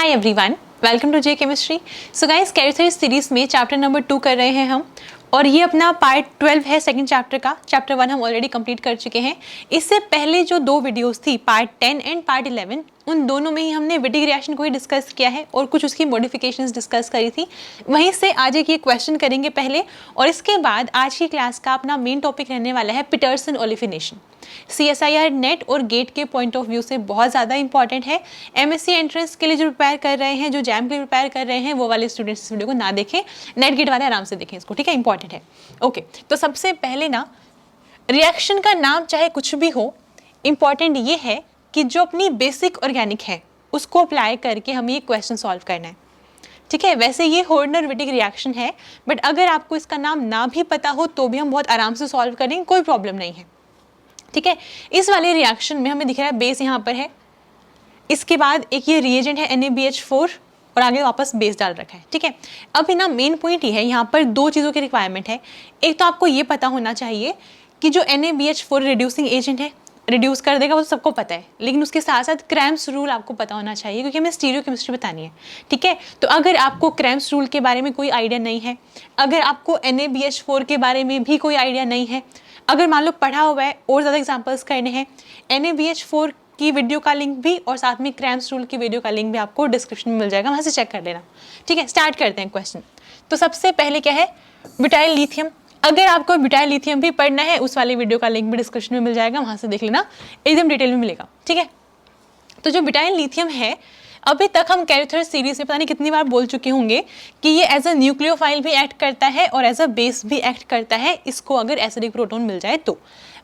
Hi everyone, welcome to J chemistry. So guys, कैरिथेरिस series में chapter number 2 कर रहे हैं हम, और ये अपना पार्ट 12 है सेकंड चैप्टर का। चैप्टर 1 हम ऑलरेडी कंप्लीट कर चुके हैं। इससे पहले जो दो वीडियोस थी, पार्ट 10 एंड पार्ट 11, उन दोनों में ही हमने विटिक रिएक्शन को ही डिस्कस किया है और कुछ उसकी मॉडिफिकेशंस डिस्कस करी थी। वहीं से आज एक ये क्वेश्चन करेंगे पहले, और इसके बाद आज की क्लास का अपना मेन टॉपिक रहने वाला है पीटरसन ओलिफिनेशन। CSIR नेट और गेट के पॉइंट ऑफ व्यू से बहुत ज़्यादा इंपॉर्टेंट है। MSc एंट्रेंस के लिए जो प्रिपेयर कर रहे हैं, जो जैम के लिए प्रिपेयर कर रहे हैं, वो वाले स्टूडेंट्स इस वीडियो को ना देखें, नेट गेट वाले आराम से देखें इसको, ठीक है, इंपॉर्टेंट है। ओके, तो सबसे पहले ना, रिएक्शन का नाम चाहे कुछ भी हो, इंपॉर्टेंट ये है कि जो अपनी बेसिक ऑर्गेनिक है उसको अप्लाई करके हमें ये क्वेश्चन सॉल्व करना है, ठीक है। वैसे ये हॉर्डनर विटिक रिएक्शन है, बट अगर आपको इसका नाम ना भी पता हो तो भी हम बहुत आराम से सॉल्व करेंगे, कोई प्रॉब्लम नहीं है, ठीक है। इस वाले रिएक्शन में हमें दिख रहा है बेस यहाँ पर है, इसके बाद एक ये रिएजेंट है NaBH4 और आगे वापस बेस डाल रखा है, ठीक है। अब ना मेन पॉइंट ये है, यहाँ पर दो चीज़ों की रिक्वायरमेंट है। एक तो आपको ये पता होना चाहिए कि जो NaBH4 रिड्यूसिंग एजेंट है, रिड्यूस कर देगा, वो तो सबको पता है, लेकिन उसके साथ साथ क्रैम्स रूल आपको पता होना चाहिए, क्योंकि हमें स्टीरियो केमिस्ट्री बतानी है, ठीक है। तो अगर आपको क्रैम्स रूल के बारे में कोई आइडिया नहीं है, अगर आपको NaBH4 के बारे में भी कोई आइडिया नहीं है, अगर मान लो पढ़ा हुआ है और ज़्यादा एग्जाम्पल्स करने हैं, NaBH4 की वीडियो का लिंक भी और साथ में क्रैम्स रूल की वीडियो का लिंक भी आपको डिस्क्रिप्शन में मिल जाएगा, वहाँ से चेक कर लेना, ठीक है। स्टार्ट करते हैं क्वेश्चन। तो सबसे पहले क्या है, ब्यूटाइल लिथियम। अगर आपको ब्यूटाइल लिथियम भी पढ़ना है, उस वाली वीडियो का लिंक भी डिस्क्रिप्शन में मिल जाएगा, वहाँ से देख लेना, एकदम डिटेल में मिलेगा, ठीक है। तो जो ब्यूटाइल लिथियम है, अभी तक हम कैरिथेरिस सीरीज में पता नहीं कितनी बार बोल चुके होंगे कि ये एज अ न्यूक्लियोफाइल भी एक्ट करता है और एज अ बेस भी एक्ट करता है, इसको अगर एसिडिक प्रोटोन मिल जाए तो।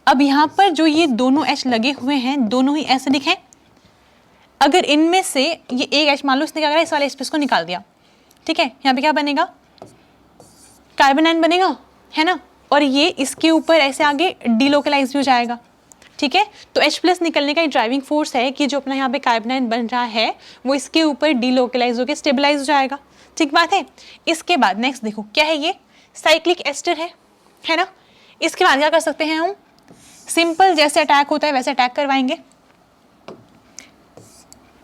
अब यहाँ पर जो ये दोनों H लगे हुए हैं, दोनों ही एसिडिक हैं। अगर इनमें से ये एक H, मान लो इसने क्या करा, इस वाले स्पेस को निकाल दिया, ठीक है, यहाँ पे क्या बनेगा, कार्बन आयन बनेगा, है ना, और ये इसके ऊपर ऐसे आगे डीलोकलाइज भी हो जाएगा, ठीक है। तो H+ निकलने का एक ड्राइविंग फोर्स है कि जो अपना यहाँ पे कार्बन आयन बन रहा है वो इसके ऊपर डीलोकलाइज होकर स्टेबलाइज हो जाएगा, ठीक बात है। इसके बाद नेक्स्ट देखो क्या है, ये साइक्लिक एस्टर है ना। इसके बाद क्या कर सकते हैं हम, सिंपल जैसे अटैक होता है वैसे अटैक करवाएंगे।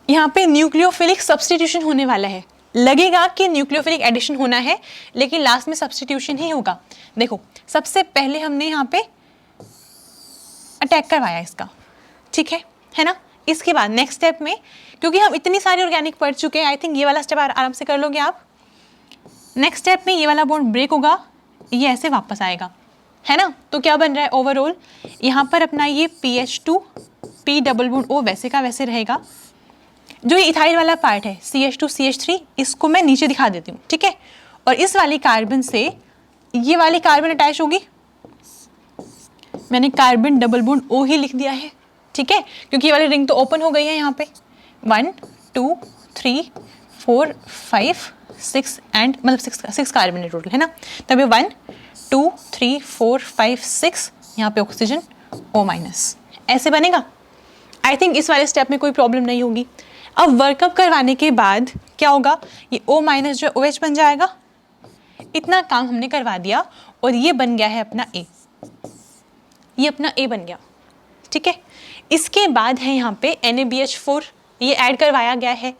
यहाँ पे न्यूक्लियोफिलिक सब्सटीट्यूशन होने वाला है, लगेगा कि न्यूक्लियोफिलिक एडिशन होना है, लेकिन लास्ट में सब्सटीट्यूशन ही होगा। देखो सबसे पहले हमने यहाँ पे अटैक करवाया इसका, ठीक है ना। इसके बाद नेक्स्ट स्टेप में, क्योंकि हम इतनी सारी ऑर्गेनिक पढ़ चुके हैं, आई थिंक ये वाला स्टेप आराम से कर लोगे आप। नेक्स्ट स्टेप में ये वाला बॉन्ड ब्रेक होगा, ये ऐसे वापस आएगा, है ना। तो क्या बन रहा है ओवरऑल, यहाँ पर अपना ये PH2 P double bond O वैसे का वैसे रहेगा। जो ये इथाइल वाला पार्ट है CH2 CH3, इसको मैं नीचे दिखा देती हूँ, ठीक है। और इस वाली कार्बन से ये वाली कार्बन अटैच होगी, मैंने कार्बन डबल बॉन्ड O ही लिख दिया है, ठीक है, क्योंकि ये वाली रिंग तो ओपन हो गई है। यहाँ पे 1 2 3 4 5 6 एंड मतलब 6 कार्बन है टोटल, है ना। तब ये 1 2 3 4 5 6, यहाँ पे ऑक्सीजन O-, ऐसे बनेगा। आई थिंक इस वाले स्टेप में कोई प्रॉब्लम नहीं होगी। अब वर्कअप करवाने के बाद क्या होगा, ये O- जो OH बन जाएगा। इतना काम हमने करवा दिया और ये बन गया है अपना A, ये अपना A बन गया, ठीक है। इसके बाद है यहाँ पे NaBH4, ये ऐड करवाया गया है।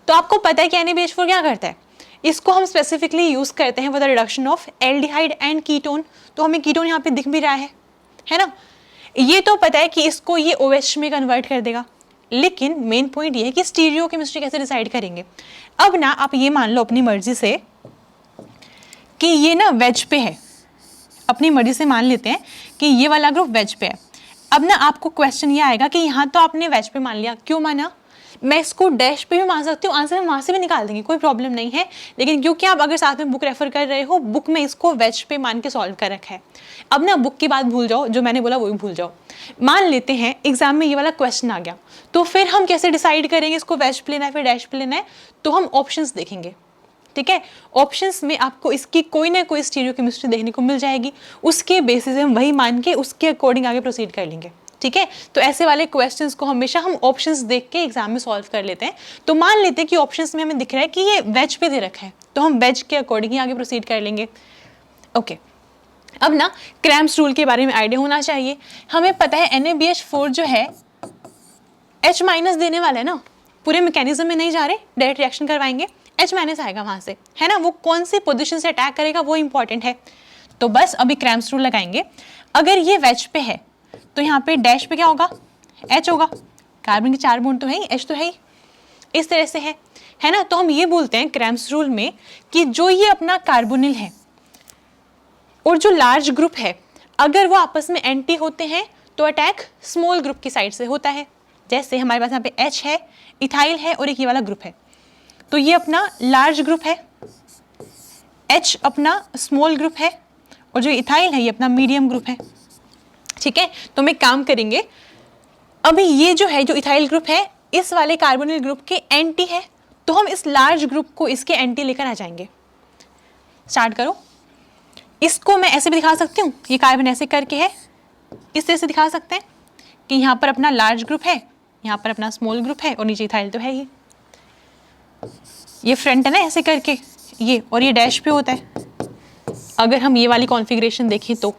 तो आपको पता है कि NaBH4 क्या करता है, इसको हम स्पेसिफिकली यूज करते हैं for the reduction of aldehyde and ketone. तो हमें कीटोन यहाँ पे दिख भी रहा है ना। ये तो पता है कि इसको ये OH में कन्वर्ट कर देगा, लेकिन मेन पॉइंट ये है कि स्टीरियो केमिस्ट्री कैसे डिसाइड करेंगे। अब ना आप ये मान लो अपनी मर्जी से कि ये ना वेज पे है, अपनी मर्जी से मान लेते हैं कि ये वाला ग्रुप वेज पे है। अब ना आपको क्वेश्चन ये आएगा कि यहाँ तो आपने वेज पे मान लिया, क्यों माना, मैं इसको डैश पे भी मान सकती हूँ, आंसर हम वहाँ से भी निकाल देंगे, कोई प्रॉब्लम नहीं है। लेकिन क्योंकि आप अगर साथ में बुक रेफर कर रहे हो, बुक में इसको वेज पे मान के सॉल्व कर रखा है। अब ना बुक की बात भूल जाओ, जो मैंने बोला वो भी भूल जाओ। मान लेते हैं एग्जाम में ये वाला क्वेश्चन आ गया, तो फिर हम कैसे डिसाइड करेंगे इसको वेज पे लेना है फिर डैश पे लेना है। तो हम ऑप्शंस देखेंगे, ठीक है। ऑप्शंस में आपको इसकी कोई ना कोई स्टीरियो केमिस्ट्री देखने को मिल जाएगी, उसके बेसिस हम वही मान के उसके अकॉर्डिंग आगे प्रोसीड कर लेंगे, ठीक है। तो ऐसे वाले क्वेश्चंस को हमेशा हम ऑप्शंस देख के एग्जाम में सॉल्व कर लेते हैं। तो मान लेते हैं कि ऑप्शंस में हमें दिख रहा है कि ये वेज पे दे रखा है, तो हम वेज के अकॉर्डिंग ही आगे प्रोसीड कर लेंगे, ओके। अब ना क्रैम्स रूल के बारे में आइडिया होना चाहिए। हमें पता है NaBH4 जो है H- देने वाला है ना, पूरे मैकेनिज्म में नहीं जा रहे, डायरेक्ट रिएक्शन करवाएंगे, H माइनस आएगा वहाँ से, है ना। वो कौन सी पोजीशन से अटैक करेगा वो इंपॉर्टेंट है। तो बस अभी क्रैम्स रूल लगाएंगे। अगर ये वेज पे है तो यहाँ पे डैश पे क्या होगा, H होगा। कार्बन के 4 बॉन्ड तो है ही, H तो है ही, इस तरह से है ना। तो हम ये बोलते हैं क्रैम्स रूल में कि जो ये अपना कार्बोनिल है और जो लार्ज ग्रुप है, अगर वो आपस में एंटी होते हैं तो अटैक स्मॉल ग्रुप की साइड से होता है। जैसे हमारे पास यहाँ पे H है, इथाइल है और एक ये वाला ग्रुप है, तो ये अपना लार्ज ग्रुप है, H अपना स्मॉल ग्रुप है और जो इथाइल है ये अपना मीडियम ग्रुप है, ठीक है। तो हम एक काम करेंगे, अभी ये जो है, जो इथाइल ग्रुप है इस वाले कार्बोनिल ग्रुप के एंटी है, तो हम इस लार्ज ग्रुप को इसके एंटी लेकर आ जाएंगे। स्टार्ट करो। इसको मैं ऐसे भी दिखा सकती हूँ, ये कार्बन ऐसे करके है, इस तरह से दिखा सकते हैं कि यहाँ पर अपना लार्ज ग्रुप है, यहाँ पर अपना स्मॉल ग्रुप है और नीचे इथाइल तो है ही। ये फ्रंट है ना ऐसे करके ये, और ये डैश पे होता है। अगर हम ये वाली कॉन्फ़िगरेशन देखें तो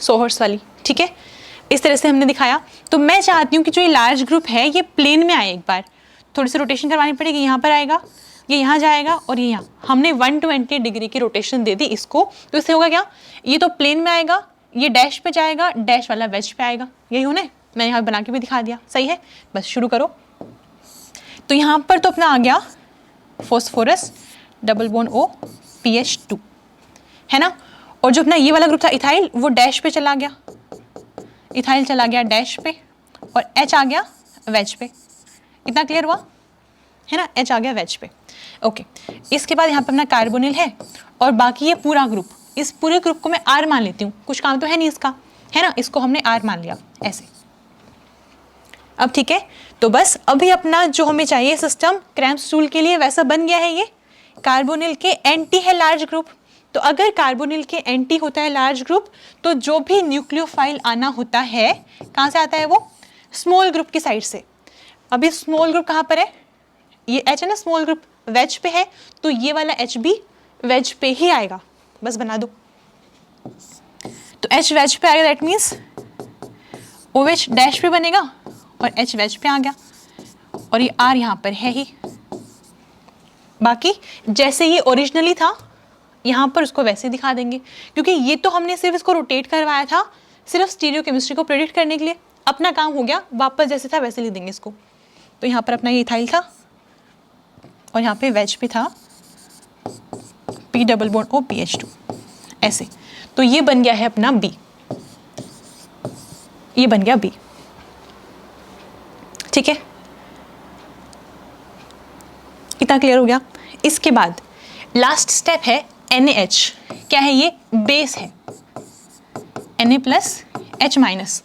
सोहर्स वाली, ठीक है, इस तरह से हमने दिखाया। तो मैं चाहती हूँ कि जो ये लार्ज ग्रुप है ये प्लेन में आए। एक बार थोड़ी सी रोटेशन करवानी पड़ेगी, यहाँ पर आएगा, ये यहाँ जाएगा और ये यहाँ। हमने 120 डिग्री की रोटेशन दे दी इसको, तो इससे होगा क्या, ये तो प्लेन में आएगा, ये डैश पे जाएगा, डैश वाला वेज पे आएगा। यही होना है, मैं यहाँ बना के भी दिखा दिया, सही है। बस शुरू करो। तो यहाँ पर तो अपना आ गया phosphorus double bond O PH2, है ना। और जो अपना ये वाला ग्रुप था इथाइल, वो डैश पे चला गया, इथाइल चला गया डैश पे और H आ गया वेज पे। इतना क्लियर हुआ, है ना, H आ गया वेज पे। ओके, इसके बाद यहाँ पे अपना कार्बोनिल है और बाकी ये पूरा ग्रुप, इस पूरे ग्रुप को मैं R मान लेती हूँ, कुछ काम तो है नहीं इसका, है ना, इसको हमने R मान लिया ऐसे। अब ठीक है, तो बस अभी अपना जो हमें चाहिए सिस्टम क्रैम्स रूल के लिए वैसा बन गया है। ये कार्बोनिल के एंटी है लार्ज ग्रुप, तो अगर कार्बोनिल के एंटी होता है लार्ज ग्रुप, तो जो भी न्यूक्लियोफाइल आना होता है कहाँ से आता है, वो स्मॉल ग्रुप की साइड से। अभी स्मॉल ग्रुप कहाँ पर है, ये H है ना, स्मॉल ग्रुप वेज पे है, तो ये वाला H भी वेज पे ही आएगा। बस बना दो। तो H वेज पे आएगा, दैट मीन्स OH डैश पे बनेगा और H वेज पे आ गया और ये R यहाँ पर है ही। बाकी जैसे ये ओरिजिनली था यहाँ पर उसको वैसे दिखा देंगे, क्योंकि ये तो हमने सिर्फ इसको रोटेट करवाया था सिर्फ स्टीरियोकेमिस्ट्री को प्रेडिक्ट करने के लिए। अपना काम हो गया, वापस जैसे था वैसे लिख देंगे इसको। तो यहाँ पर अपना ये इथाइल था और यहाँ पे वेज पे था P double bond O PH2 ऐसे। तो ये बन गया है अपना B, ये बन गया B, ठीक है। इतना क्लियर हो गया। इसके बाद लास्ट स्टेप है NaH। क्या है ये, बेस है, Na plus H minus.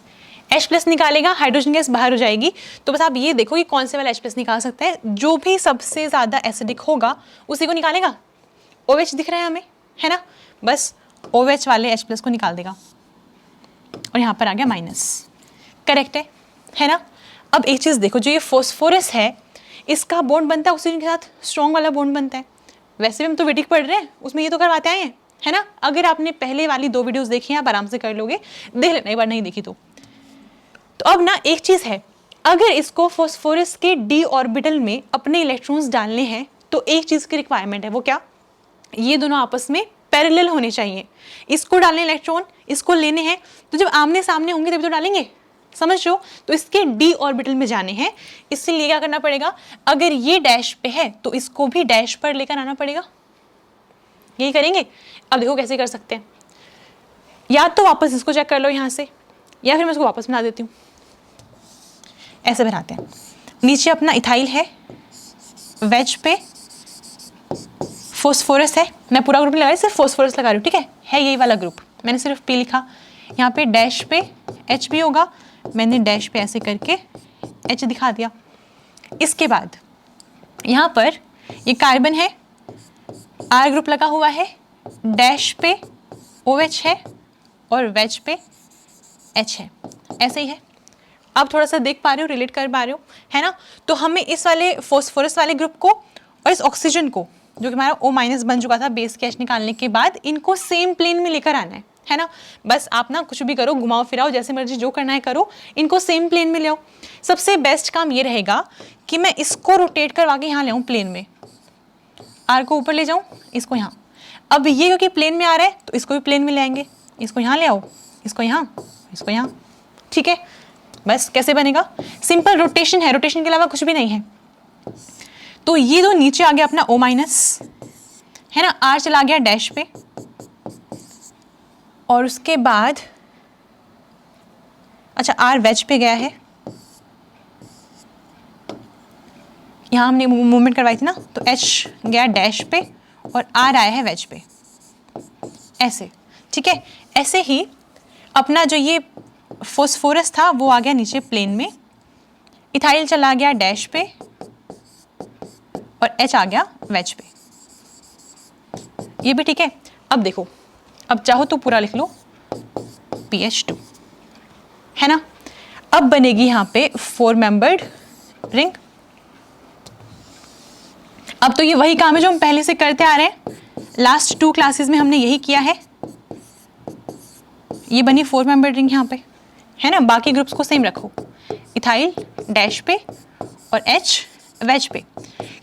H plus निकालेगा, हाइड्रोजन गैस बाहर हो जाएगी। तो बस आप ये देखो कि कौन से वाला H प्लस निकाल सकता है, जो भी सबसे ज़्यादा एसिडिक होगा उसी को निकालेगा। OH दिख रहा है हमें, है ना, बस OH वाले H प्लस को निकाल देगा और यहाँ पर आ गया माइनस। करेक्ट है ना। अब एक चीज़ देखो, जो ये फॉस्फोरस है इसका बॉन्ड बनता है ऑक्सीजन के साथ, स्ट्रॉन्ग वाला बॉन्ड बनता है। वैसे भी हम तो वेटिक पढ़ रहे हैं, उसमें ये तो करवाते आए हैं, है ना। अगर आपने पहले वाली 2 वीडियोस देखी हैं आप आराम से कर लोगे, देख लेना एक बार नहीं देखी तो अब ना एक चीज़ है, अगर इसको फॉस्फोरस के D ऑर्बिटल में अपने इलेक्ट्रॉन्स डालने हैं तो एक चीज़ की रिक्वायरमेंट है, वो क्या, ये दोनों आपस में पैरेलल होने चाहिए। इसको डालने इलेक्ट्रॉन, इसको लेने हैं, तो जब आमने सामने होंगे तभी तो डालेंगे, समझ लो। तो इसके D ऑर्बिटल में जाने हैं, इसलिए क्या करना पड़ेगा, अगर ये डैश पे है तो इसको भी डैश पर लेकर आना पड़ेगा। यही करेंगे। अब देखो कैसे कर सकते हैं, या तो वापस इसको चेक कर लो यहाँ से, या फिर मैं इसको वापस बना देती हूँ। ऐसे बनाते हैं, नीचे अपना इथाइल है, वेज पे फॉस्फोरस है, मैं पूरा ग्रुप नहीं लगा रही, सिर्फ फॉस्फोरस लगा रही हूँ, ठीक है यही वाला ग्रुप, मैंने सिर्फ P लिखा। यहाँ पे डैश पे H भी होगा, मैंने डैश पे ऐसे करके H दिखा दिया। इसके बाद यहाँ पर ये कार्बन है, R ग्रुप लगा हुआ है, डैश पे OH है और वेज पे H है, ऐसे ही है। अब थोड़ा सा देख पा रहे हो, रिलेट कर पा रहे हो, है ना। तो हमें इस वाले फॉस्फोरस वाले ग्रुप को और इस ऑक्सीजन को, जो कि हमारा O- बन चुका था बेस के H निकालने के बाद, इनको सेम प्लेन में लेकर आना है। है ना। बस आप ना कुछ भी करो, घुमाओ फिराओ, जैसे मर्जी जो करना है करो, इनको सेम प्लेन में ले आओ। सबसे बेस्ट काम ये रहेगा कि मैं इसको रोटेट करवा के यहाँ ले आऊँ प्लेन में, आर को ऊपर ले जाऊँ, इसको यहाँ। अब ये क्योंकि प्लेन में आ रहा है तो इसको भी प्लेन में ले आएंगे, इसको यहाँ ले आओ, इसको यहाँ, इसको यहाँ, ठीक है। बस कैसे बनेगा, सिंपल रोटेशन है, रोटेशन के अलावा कुछ भी नहीं है। तो ये तो नीचे आ गया अपना O माइनस, है ना, R चला गया डैश पे, और उसके बाद अच्छा R वेज पे गया है, यहाँ हमने मूवमेंट करवाई थी ना, तो H गया डैश पे और R आया है वेज पे, ऐसे, ठीक है। ऐसे ही अपना जो ये फॉस्फोरस था वो आ गया नीचे प्लेन में, इथाइल चला गया डैश पे और H आ गया वेज पे, ये भी ठीक है। अब देखो, अब चाहो तो पूरा लिख लो PH2, है ना। अब बनेगी यहाँ पे 4 मेंबर्ड रिंग। अब तो ये वही काम है जो हम पहले से करते आ रहे हैं, लास्ट 2 क्लासेस में हमने यही किया है। ये बनी 4 मेंबर्ड रिंग यहाँ पे, है ना। बाकी ग्रुप्स को सेम रखो, इथाइल डैश पे और H वेज पे।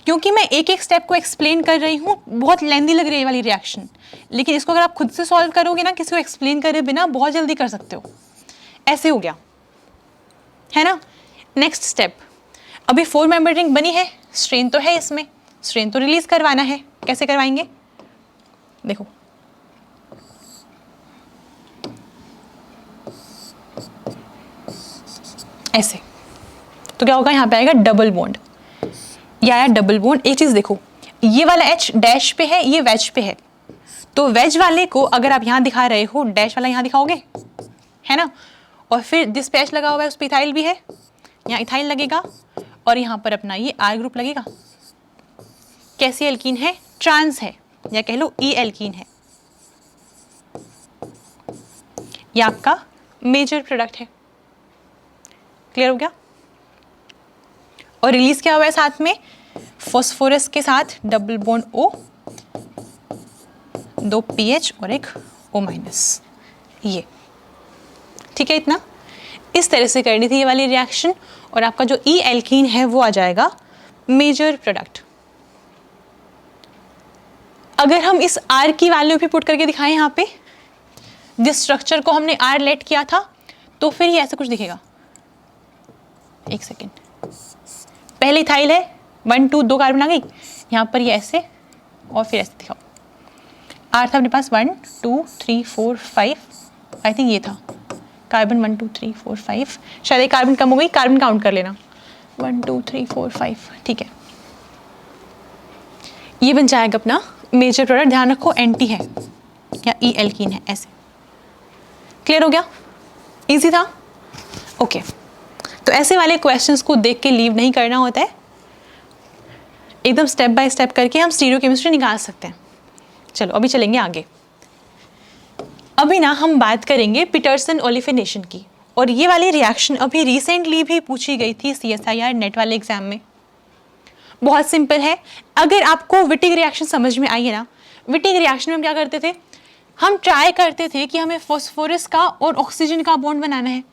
क्योंकि मैं एक एक स्टेप को एक्सप्लेन कर रही हूँ, बहुत लेंदी लग रही है ये वाली रिएक्शन, लेकिन इसको अगर आप खुद से सॉल्व करोगे ना, किसी को एक्सप्लेन करे बिना, बहुत जल्दी कर सकते हो। ऐसे हो गया, है ना। नेक्स्ट स्टेप, अभी 4 मेंबर रिंग बनी है, स्ट्रेन तो है इसमें, स्ट्रेन तो रिलीज करवाना है। कैसे करवाएंगे, देखो ऐसे, तो क्या होगा, यहाँ पे आएगा डबल बॉन्ड, ये आया डबल बॉन्ड। एक चीज देखो, ये वाला H डैश पे है, ये वेज पे है, तो वेज वाले को अगर आप यहाँ दिखा रहे हो, डैश वाला यहाँ दिखाओगे, है ना। और फिर जिस पे H लगा हुआ है उस पे इथाइल भी है, यहाँ इथाइल लगेगा और यहाँ पर अपना ये R ग्रुप लगेगा। कैसी एल्कीन है, ट्रांस है, या कह लो E एल्कीन है। ये आपका मेजर प्रोडक्ट है। क्लियर हो गया। और रिलीज क्या हुआ है साथ में, फॉस्फोरस के साथ डबल बॉन्ड O, 2 PH और एक O माइनस, ये ठीक है। इतना इस तरह से करनी थी ये वाली रिएक्शन, और आपका जो E एल्कीन है वो आ जाएगा मेजर प्रोडक्ट। अगर हम इस R की वैल्यू भी पुट करके दिखाएं यहाँ पे, जिस स्ट्रक्चर को हमने R लेट किया था, तो फिर ये ऐसा कुछ दिखेगा। एक सेकेंड, पहले इथाइल है, 1 2 2 कार्बन आ गई, यहाँ पर ये ऐसे और फिर ऐसे दिखाओ। R था अपने पास 1 2 3 4 5, आई थिंक ये था कार्बन 1 2 3 4 5, शायद एक कार्बन कम हो गई, कार्बन काउंट कर लेना, 1 2 3 4 5, ठीक है। ये बन जाएगा अपना मेजर प्रोडक्ट। ध्यान रखो एंटी है या E एल्कीन है, ऐसे। क्लियर हो गया, इजी था, ओके। तो ऐसे वाले क्वेश्चंस को देख के लीव नहीं करना होता है, एकदम स्टेप बाय स्टेप करके हम स्टीरियोकेमिस्ट्री निकाल सकते हैं। चलो अभी चलेंगे आगे। अभी ना हम बात करेंगे पीटरसन ओलिफिनेशन की, और ये वाली रिएक्शन अभी रिसेंटली भी पूछी गई थी CSIR नेट वाले एग्जाम में। बहुत सिंपल है, अगर आपको विटिंग रिएक्शन समझ में आई है ना, विटिंग रिएक्शन में हम क्या करते थे, हम ट्राई करते थे कि हमें फॉस्फोरस का और ऑक्सीजन का बॉन्ड बनाना है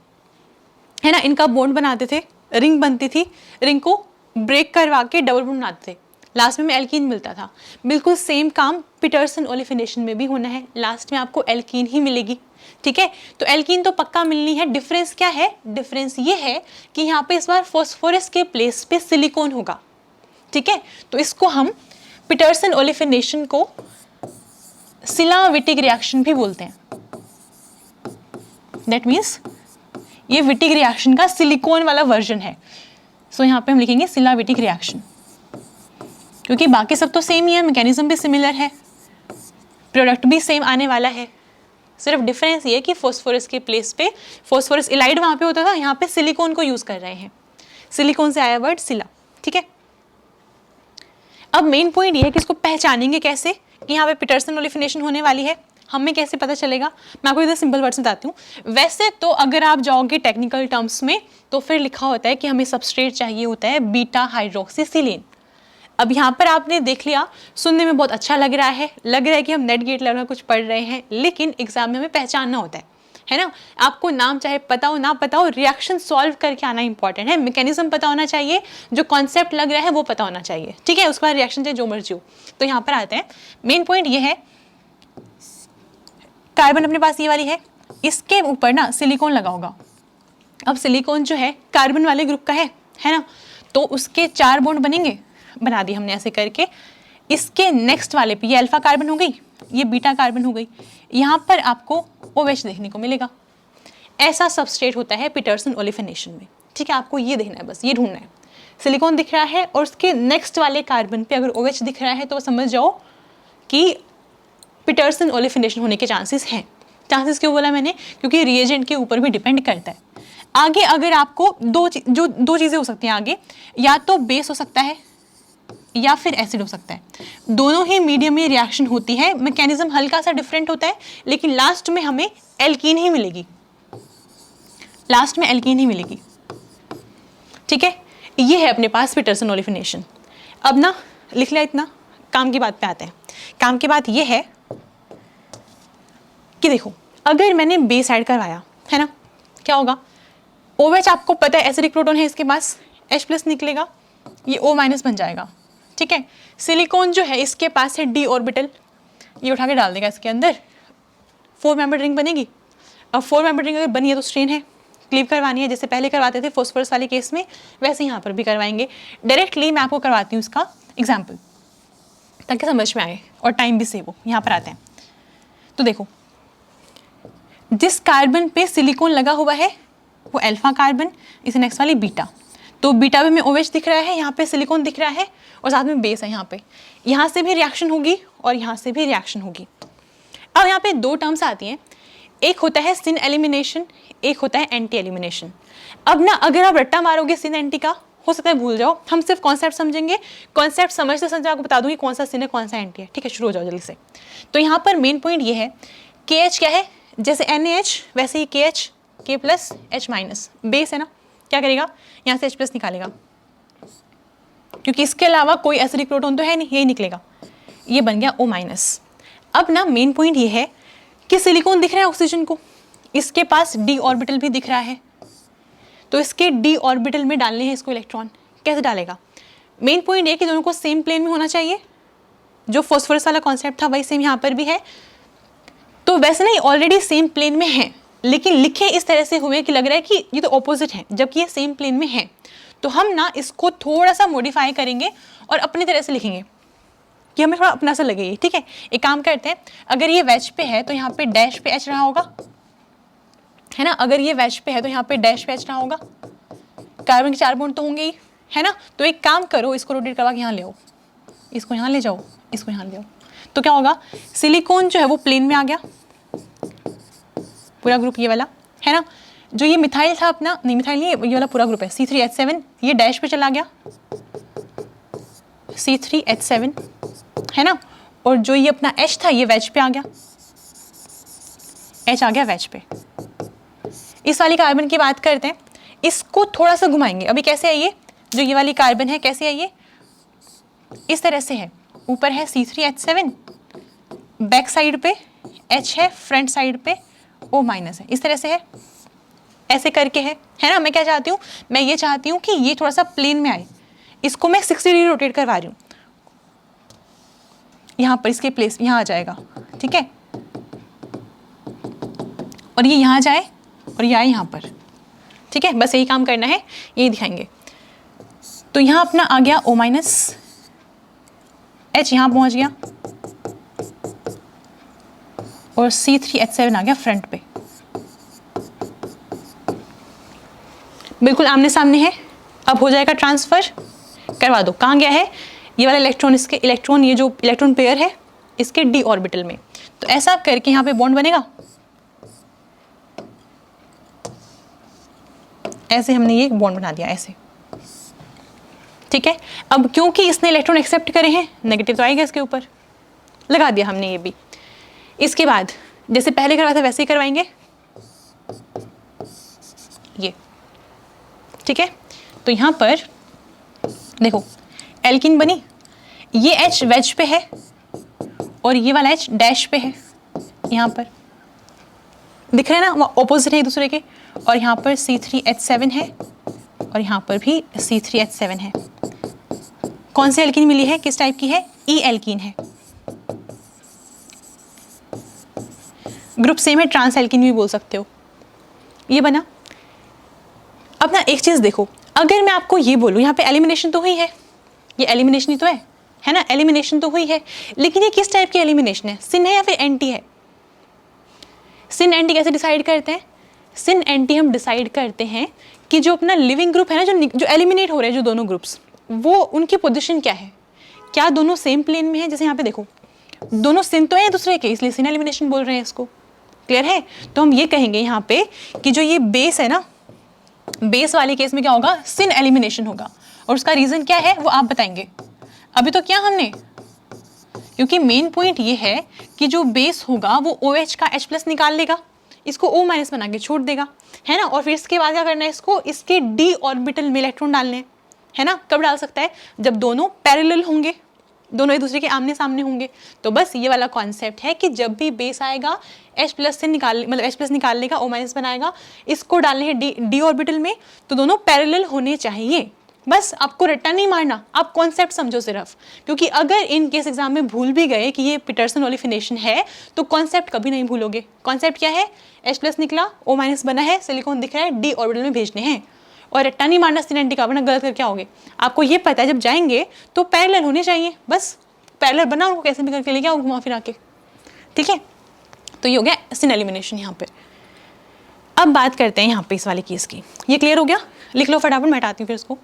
ना। इनका बॉन्ड बनाते थे, रिंग बनती थी, रिंग को ब्रेक करवा के डबल बॉन्ड बनाते थे, लास्ट में एल्कीन मिलता था। बिल्कुल सेम काम पीटरसन ओलिफिनेशन में भी होना है, लास्ट में आपको एल्कीन ही मिलेगी, ठीक है। तो एल्कीन तो पक्का मिलनी है। डिफरेंस क्या है, डिफरेंस ये है कि यहाँ पे इस बार फॉस्फोरस के प्लेस पे सिलिकॉन होगा, ठीक है। तो इसको हम पीटरसन ओलिफिनेशन को सिला-विटिग रिएक्शन भी बोलते हैं। दैट मीन्स ये विटिग रिएक्शन का सिलिकॉन वाला वर्जन है। सो यहाँ पे हम लिखेंगे सिला-विटिग रिएक्शन, क्योंकि बाकी सब तो सेम ही है, मैकेनिज्म भी सिमिलर है, प्रोडक्ट भी सेम आने वाला है। सिर्फ डिफरेंस ये है कि फॉस्फोरस के प्लेस पे फॉस्फोरस इलाइड वहाँ पे होता था, यहाँ पे सिलिकॉन को यूज कर रहे हैं। सिलिकॉन से आया वर्ड सिला, ठीक है। अब मेन पॉइंट ये है कि इसको पहचानेंगे कैसे कि यहाँ पे पीटरसन ओलिफिनेशन होने वाली है, हमें कैसे पता चलेगा। मैं आपको इधर सिंपल वर्ड्स में बताती हूँ। वैसे तो अगर आप जाओगे टेक्निकल टर्म्स में तो फिर लिखा होता है कि हमें सबस्ट्रेट चाहिए होता है बीटा हाइड्रोक्सीसिलीन, अब यहाँ पर आपने देख लिया, सुनने में बहुत अच्छा लग रहा है कि हम नेट गेट लेवल का कुछ पढ़ रहे हैं, लेकिन एग्जाम में हमें पहचानना होता है ना। आपको नाम चाहे पता हो ना पता हो, रिएक्शन सॉल्व करके आना इंपॉर्टेंट है। मैकेनिज्म पता होना चाहिए, जो कॉन्सेप्ट लग रहा है वो पता होना चाहिए, ठीक है। उसके बाद रिएक्शन चाहे जो मर्जी हो। तो यहाँ पर आते हैं, मेन पॉइंट ये है, कार्बन अपने पास ये वाली है, इसके ऊपर ना सिलिकॉन लगा होगा। अब सिलिकॉन जो है कार्बन वाले ग्रुप का है ना, तो उसके 4 बॉन्ड बनेंगे, बना दिए हमने ऐसे करके। इसके नेक्स्ट वाले पे ये अल्फा कार्बन हो गई, ये बीटा कार्बन हो गई, यहाँ पर आपको OH देखने को मिलेगा। ऐसा सबस्ट्रेट होता है पीटरसन ओलिफिनेशन में, ठीक है। आपको ये देखना है, बस ये ढूंढना है। सिलिकॉन दिख रहा है और उसके नेक्स्ट वाले कार्बन पे अगर OH दिख रहा है तो समझ जाओ कि पीटरसन ओलिफिनेशन होने के चांसेस हैं। चांसेस क्यों बोला मैंने, क्योंकि रिएजेंट के ऊपर भी डिपेंड करता है। आगे अगर आपको दो चीज़ें हो सकती हैं आगे, या तो बेस हो सकता है या फिर एसिड हो सकता है। दोनों ही मीडियम में रिएक्शन होती है, मैकेनिज्म हल्का सा डिफरेंट होता है, लेकिन लास्ट में हमें एल्कीन ही मिलेगी, लास्ट में एल्कीन ही मिलेगी, ठीक है। ये है अपने पास पीटरसन ओलिफिनेशन। अब ना लिख लिया इतना, काम की बात पे आते हैं। काम की बात ये है कि देखो, अगर मैंने बेस ऐड करवाया है ना, क्या होगा, OH आपको पता है एसिडिक प्रोटॉन है इसके पास, H+ निकलेगा, ये O- बन जाएगा, ठीक है। सिलिकॉन जो है इसके पास है D ऑर्बिटल, ये उठा के डाल देगा इसके अंदर, 4 मेंबर रिंग बनेगी। अब 4 मेंबर रिंग अगर बनी है तो स्ट्रेन है, क्लीव करवानी है, जैसे पहले करवाते थे फॉस्फोरस वाले केस में, वैसे यहाँ पर भी करवाएंगे। डायरेक्टली मैं आपको करवाती हूँ इसका एग्जाम्पल, ताकि समझ में आए और टाइम भी सेव हो। यहाँ पर आते हैं, तो देखो, जिस कार्बन पे सिलिकॉन लगा हुआ है वो अल्फा कार्बन, इसे नेक्स्ट वाली बीटा, तो बीटा पे में OH दिख रहा है, यहाँ पे सिलिकॉन दिख रहा है और साथ में बेस है यहाँ पे। यहाँ से भी रिएक्शन होगी और यहाँ से भी रिएक्शन होगी। अब यहाँ पे 2 टर्म्स आती हैं, एक होता है सिन एलिमिनेशन, एक होता है एंटी एलिमिनेशन। अब ना अगर आप रट्टा मारोगे सिन एंटी का, हो सकता है भूल जाओ, हम सिर्फ कॉन्सेप्ट समझेंगे, कॉन्सेप्ट समझते समझते आपको बता दूंगी कौन सा सिन है कौन सा एंटी है, ठीक है। शुरू हो जाओ जल्दी से। तो यहाँ पर मेन पॉइंट ये है, KH क्या है, जैसे NaH वैसे ही KH, K+H-, बेस है ना, क्या करेगा, यहाँ से H+ निकालेगा, क्योंकि इसके अलावा कोई एसिडिक प्रोटॉन तो है नहीं, यही निकलेगा, ये बन गया O-। अब ना मेन पॉइंट ये है कि सिलिकॉन दिख रहा है ऑक्सीजन को, इसके पास D ऑर्बिटल भी दिख रहा है, तो इसके D ऑर्बिटल में डालने हैं इसको इलेक्ट्रॉन। कैसे डालेगा, मेन पॉइंट ये कि दोनों को सेम प्लेन में होना चाहिए, जो फॉस्फोरस वाला कॉन्सेप्ट था वही सेम यहाँ पर भी है। तो वैसे नहीं, ऑलरेडी सेम प्लेन में है, लेकिन लिखे इस तरह से हुए कि लग रहा है कि ये तो ऑपोजिट है, जबकि ये सेम प्लेन में है। तो हम ना इसको थोड़ा सा मॉडिफाई करेंगे और अपनी तरह से लिखेंगे कि हमें थोड़ा अपना सा लगे ये, ठीक है। एक काम करते हैं, अगर ये वेज पे है तो यहाँ पे डैश पे H रहा होगा, है ना। अगर ये वेज पे है तो यहाँ पे डैश पे H रहा होगा, कार्बन के 4 बॉन्ड तो होंगे ही, है ना। तो एक काम करो, इसको रोटेट करवा के यहाँ ले आओ, इसको यहाँ ले जाओ, इसको यहाँ ले आओ, तो क्या होगा, सिलिकॉन जो है वो प्लेन में आ गया, पूरा ग्रुप ये वाला, है ना। जो ये मिथाइल था अपना, नहीं मिथाइल नहीं, ये वाला पूरा ग्रुप है, C3H7, ये डैश पे चला गया, C3H7, है ना। और जो ये अपना H था ये वेज पे आ गया, H आ गया वेज पे। इस वाली कार्बन की बात करते हैं, इसको थोड़ा सा घुमाएंगे। अभी कैसे है ये, जो ये वाली कार्बन है कैसे है ये, इस तरह से है, ऊपर है C3H7, बैक साइड पे H है, फ्रंट साइड पे O- है, इस तरह से है, ऐसे करके है ना। मैं क्या चाहती हूँ, मैं ये चाहती हूँ कि ये थोड़ा सा प्लेन में आए, इसको मैं 60 डिग्री रोटेट करवा रही हूँ, यहाँ पर इसके प्लेस यहाँ आ जाएगा, ठीक है। और ये यहाँ जाए और ये आए यहाँ पर, ठीक है। बस यही काम करना है, यही दिखाएंगे। तो यहाँ अपना आ गया O-, H यहाँ पहुँच गया और C3H7 आ गया फ्रंट पे, बिल्कुल आमने सामने है। अब हो जाएगा ट्रांसफर, करवा दो। कहाँ गया है ये वाला इलेक्ट्रॉन, इसके इलेक्ट्रॉन, ये जो इलेक्ट्रॉन पेयर है इसके D ऑर्बिटल में। तो ऐसा करके यहाँ पे बॉन्ड बनेगा, ऐसे हमने ये बॉन्ड बना दिया ऐसे, ठीक है। अब क्योंकि इसने इलेक्ट्रॉन एक्सेप्ट करे हैं, नेगेटिव तो आएगा इसके ऊपर, लगा दिया हमने ये भी। इसके बाद जैसे पहले करवाया था वैसे ही करवाएंगे ये, ठीक है। तो यहाँ पर देखो एल्कीन बनी, ये H वेज पे है और ये वाला H डैश पे है, यहाँ पर दिख रहे हैं ना, ऑपोजिट है एक दूसरे के। और यहाँ पर C3H7 है और यहाँ पर भी C3H7 है। कौन सी एल्कीन मिली है, किस टाइप की है, ई एल्कीन है। ग्रुप सेम है, ट्रांस एल्कीन भी बोल सकते हो। ये बना। अब ना एक चीज देखो, अगर मैं आपको ये बोलूँ यहाँ पे एलिमिनेशन तो हुई है, ये एलिमिनेशन ही तो है ना, एलिमिनेशन तो हुई है, लेकिन ये किस टाइप की एलिमिनेशन है, सिन है या फिर एंटी है। सिन एंटी कैसे डिसाइड करते हैं, सिन एंटी हम डिसाइड करते हैं कि जो अपना लिविंग ग्रुप है ना, जो एलिमिनेट हो रहे हैं जो दोनों ग्रुप्स, वो उनकी पोजीशन क्या है, क्या दोनों सेम प्लेन में है। जैसे यहाँ पे देखो दोनों सिन तो है दूसरे के, इसलिए सिन एलिमिनेशन बोल रहे हैं इसको। क्लियर है। तो हम ये कहेंगे यहाँ पे कि जो ये बेस है ना, बेस वाले केस में क्या होगा, सिन एलिमिनेशन होगा। और उसका रीजन क्या है वो आप बताएंगे। अभी तो क्या हमने, क्योंकि मेन पॉइंट ये है कि जो बेस होगा वो OH का H+ निकाल लेगा, इसको O- बना के छोड़ देगा, है ना। और फिर इसके बाद क्या करना है, इसको इसके D ऑर्बिटल में इलेक्ट्रॉन डालने, है ना। कब डाल सकता है, जब दोनों पैरेलल होंगे, दोनों एक दूसरे के आमने सामने होंगे। तो बस ये वाला कॉन्सेप्ट है कि जब भी बेस आएगा H+ से निकाल, मतलब H+ निकाल लेगा, O- बनाएगा, इसको डालने हैं D ऑर्बिटल में, तो दोनों पैरेलल होने चाहिए। बस आपको रट्टा नहीं मारना, आप कॉन्सेप्ट समझो सिर्फ, क्योंकि अगर इन केस एग्जाम में भूल भी गए कि ये पीटरसन ओलिफिनेशन है, तो कॉन्सेप्ट कभी नहीं भूलोगे। कॉन्सेप्ट क्या है, H+ निकला, O- बना है, सिलिकॉन दिख रहा है, D ऑर्बिटल में भेजने हैं। और रट्टा नहीं मारना सिन एंटी का, वरना गलत कर क्या होगे। आपको ये पता है जब जाएंगे तो पैरेलल होने चाहिए, बस पैरेलल बना, उनको कैसे भी करके लेके आओ घुमा फिरा के। ठीक है, तो ये हो गया सिन एलिमिनेशन यहाँ पे। अब बात करते हैं यहाँ पे इस वाले केस की। ये क्लियर हो गया, लिख लो फटाफट, मैं हटाती हूँ फिर इसको।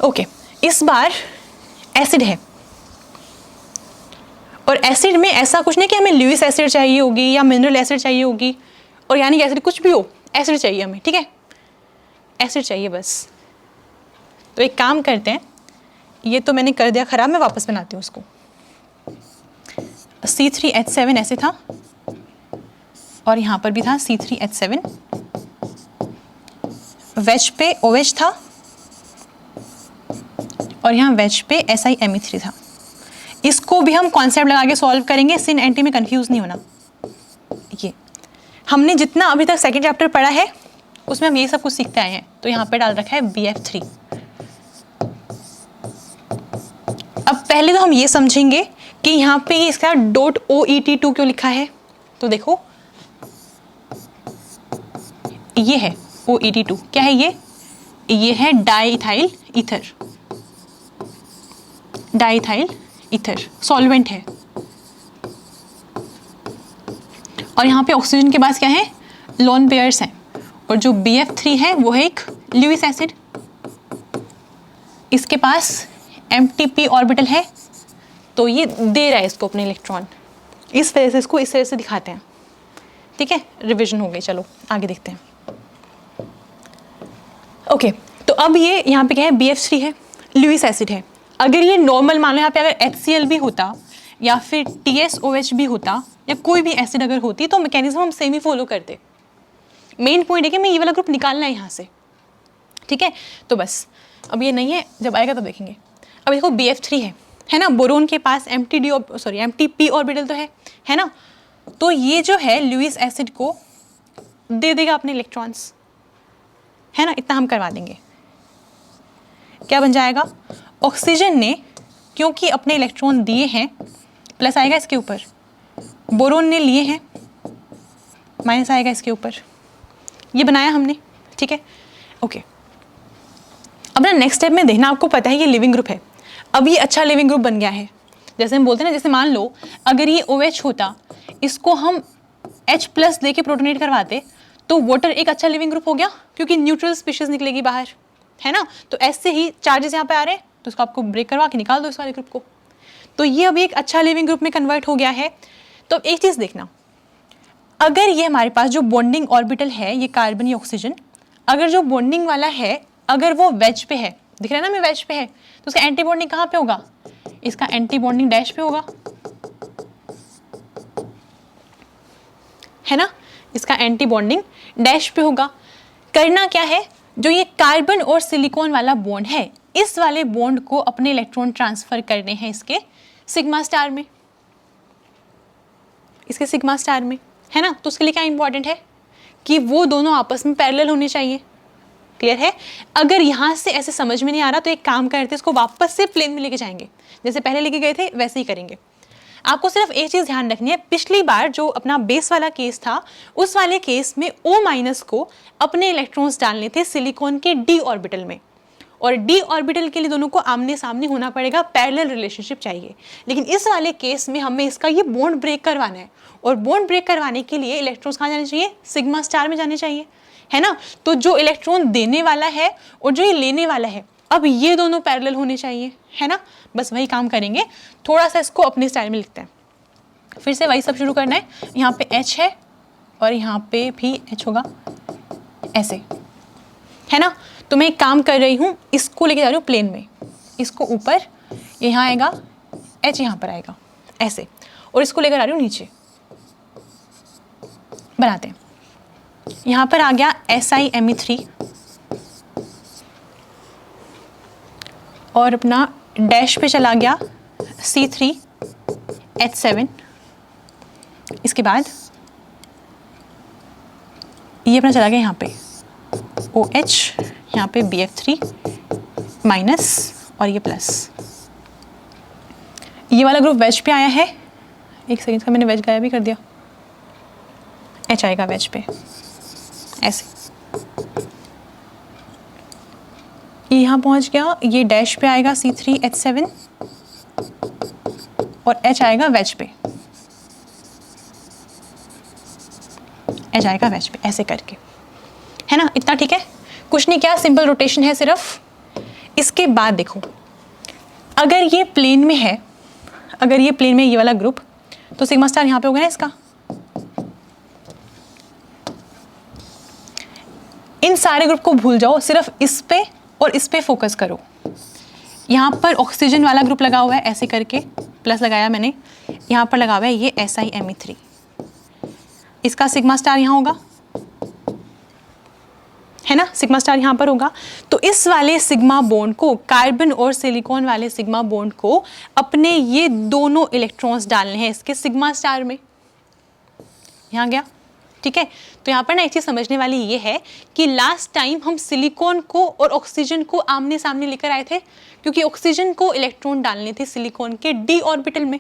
ओके, इस बार एसिड है, और एसिड में ऐसा कुछ नहीं कि हमें ल्यूइस एसिड चाहिए होगी या मिनरल एसिड चाहिए होगी, और यानी कि एसिड कुछ भी हो, एसिड चाहिए हमें। ठीक है, एसिड चाहिए बस। तो एक काम करते हैं, ये तो मैंने कर दिया खराब, मैं वापस बनाती हूँ उसको। C3H7 ऐसे था, और यहाँ पर भी था C3H7, वेज पे OH था, और यहाँ वेज पे SiMe3 था। इसको भी हम कॉन्सेप्ट लगा के सॉल्व करेंगे, सिन एंटी में कंफ्यूज नहीं होना। ये हमने जितना अभी तक सेकंड चैप्टर पढ़ा है उसमें हम ये सब कुछ सीखते आए हैं। तो यहाँ पे डाल रखा है BF3। अब पहले तो हम ये समझेंगे कि यहाँ पे इसका .OET2 क्यों लिखा है। तो देखो ये है OET2, क्या है ये है diethyl ether, diethyl ether solvent है। और यहाँ पे ऑक्सीजन के पास क्या है, लोन पेयर्स हैं, और जो BF3 है वो है एक ल्यूइस एसिड, इसके पास empty ऑर्बिटल है, तो ये दे रहा है इसको अपने इलेक्ट्रॉन। इस वजह से इसको इस तरह से दिखाते हैं। ठीक है, रिवीजन हो गई, चलो आगे देखते हैं। ओके, तो अब ये यहाँ पे क्या है, BF3 है, ल्यूइस एसिड है। अगर ये नॉर्मल मान लो, यहाँ पे अगर HCl भी होता या फिर TSOH भी होता या कोई भी एसिड अगर होती, तो मैकेनिज्म हम सेम ही फॉलो करते। मेन पॉइंट है कि मैं ये वाला ग्रुप निकालना है यहाँ से। ठीक है, तो बस अब ये नहीं है, जब आएगा तब देखेंगे। अब देखो BF3 है ना, बोरोन के पास empty ऑर्बिटल तो है ना। तो ये जो है ल्यूइस एसिड को दे देगा अपने इलेक्ट्रॉन्स, है ना, इतना हम करवा देंगे। क्या बन जाएगा, ऑक्सीजन ने क्योंकि अपने इलेक्ट्रॉन दिए हैं, प्लस आएगा इसके ऊपर, बोरोन ने लिए हैं, माइनस आएगा इसके ऊपर। ये बनाया हमने। ठीक है, ओके। अब ना नेक्स्ट स्टेप में देखना, आपको पता है ये लिविंग ग्रुप है, अब ये अच्छा लिविंग ग्रुप बन गया है। जैसे हम बोलते हैं ना, जैसे मान लो अगर ये OH होता, इसको हम H+ दे के प्रोटोनेट करवाते, तो वाटर एक अच्छा लिविंग ग्रुप हो गया, क्योंकि न्यूट्रल स्पीशीज निकलेगी बाहर, है ना। तो ऐसे ही चार्जेस यहाँ पे आ रहे हैं, तो इसको आपको ब्रेक करवा के निकाल दो इस वाले ग्रुप को। तो ये अभी एक अच्छा लिविंग ग्रुप में कन्वर्ट हो गया है। तो एक चीज़ देखना, अगर ये हमारे पास जो बॉन्डिंग ऑर्बिटल है, ये कार्बन या ऑक्सीजन, अगर जो बॉन्डिंग वाला है अगर वो वेज पे है, दिख रहा है ना मैं वेज पे है, तो उसका एंटी बॉन्डिंग कहाँ पे होगा, इसका एंटी बॉन्डिंग डैश पे होगा, है ना, इसका एंटी बॉन्डिंग डैश पे होगा। करना क्या है, जो ये कार्बन और सिलिकॉन वाला बॉन्ड है, इस वाले बॉन्ड को अपने इलेक्ट्रॉन ट्रांसफर करने हैं इसके सिग्मा स्टार में, इसके सिग्मा स्टार में, है ना। तो उसके लिए क्या इंपॉर्टेंट है कि वो दोनों आपस में पैरेलल होने चाहिए। क्लियर है। अगर यहाँ से ऐसे समझ में नहीं आ रहा तो एक काम करते हैं, इसको वापस से प्लेन में लेके जाएंगे, जैसे पहले लेके गए थे वैसे ही करेंगे। आपको सिर्फ एक चीज़ ध्यान रखनी है, पिछली बार जो अपना बेस वाला केस था उस वाले केस में O- को अपने इलेक्ट्रॉन्स डालने थे सिलिकॉन के d ऑर्बिटल में, और d ऑर्बिटल के लिए दोनों को आमने सामने होना पड़ेगा, पैरेलल रिलेशनशिप चाहिए। लेकिन इस वाले केस में हमें इसका ये बॉन्ड ब्रेक करवाना है, और बॉन्ड ब्रेक करवाने के लिए इलेक्ट्रॉन्स कहाँ जाने चाहिए, सिग्मा स्टार में जाने चाहिए, है ना। तो जो इलेक्ट्रॉन देने वाला है और जो ये लेने वाला है, अब ये दोनों पैरेलल होने चाहिए, है ना। बस वही काम करेंगे, थोड़ा सा इसको अपने स्टाइल में लिखते हैं। फिर से वही सब शुरू करना है। यहाँ पे H है और यहाँ पे भी H होगा, ऐसे, है ना। तो मैं एक काम कर रही हूँ, इसको लेके जा रही हूँ प्लेन में, इसको ऊपर, यहाँ आएगा H, यहाँ पर आएगा ऐसे, और इसको लेकर आ रही हूँ नीचे, बनाते हैं। यहाँ पर आ गया SiMe3 और अपना डैश पे चला गया C3H7। इसके बाद ये अपना चला गया यहाँ पे OH, यहाँ पे BF3 माइनस और ये प्लस। ये वाला ग्रुप वेज पे आया है, एक सेकंड का मैंने वेज गायब भी कर दिया, H आएगा वेज पे ऐसे, ये यहाँ पहुँच गया, ये डैश पे आएगा C3H7 और H आएगा वेज पे, H आएगा वेज पे, ऐसे करके, है ना। इतना ठीक है, कुछ नहीं किया, सिंपल रोटेशन है सिर्फ। इसके बाद देखो, अगर ये प्लेन में है, अगर ये प्लेन में ये वाला ग्रुप, तो सिग्मा स्टार यहाँ पे होगा ना इसका। इन सारे ग्रुप को भूल जाओ, सिर्फ इस पे और इस पे फोकस करो। यहाँ पर ऑक्सीजन वाला ग्रुप लगा हुआ है, ऐसे करके प्लस लगाया मैंने, यहाँ पर लगा हुआ है ये SiMe3, इसका सिग्मा स्टार यहाँ होगा, है ना, सिग्मा स्टार यहाँ पर होगा। तो इस वाले सिग्मा बॉन्ड को, कार्बन और सिलिकॉन वाले सिग्मा बॉन्ड को अपने ये दोनों इलेक्ट्रॉन्स डालने हैं इसके सिग्मा स्टार में, यहाँ गया, ठीक है। तो यहाँ पर ना एक चीज़ समझने वाली ये है कि लास्ट टाइम हम सिलिकॉन को और ऑक्सीजन को आमने सामने लेकर आए थे, क्योंकि ऑक्सीजन को इलेक्ट्रॉन डालने थे सिलिकॉन के d ऑर्बिटल में।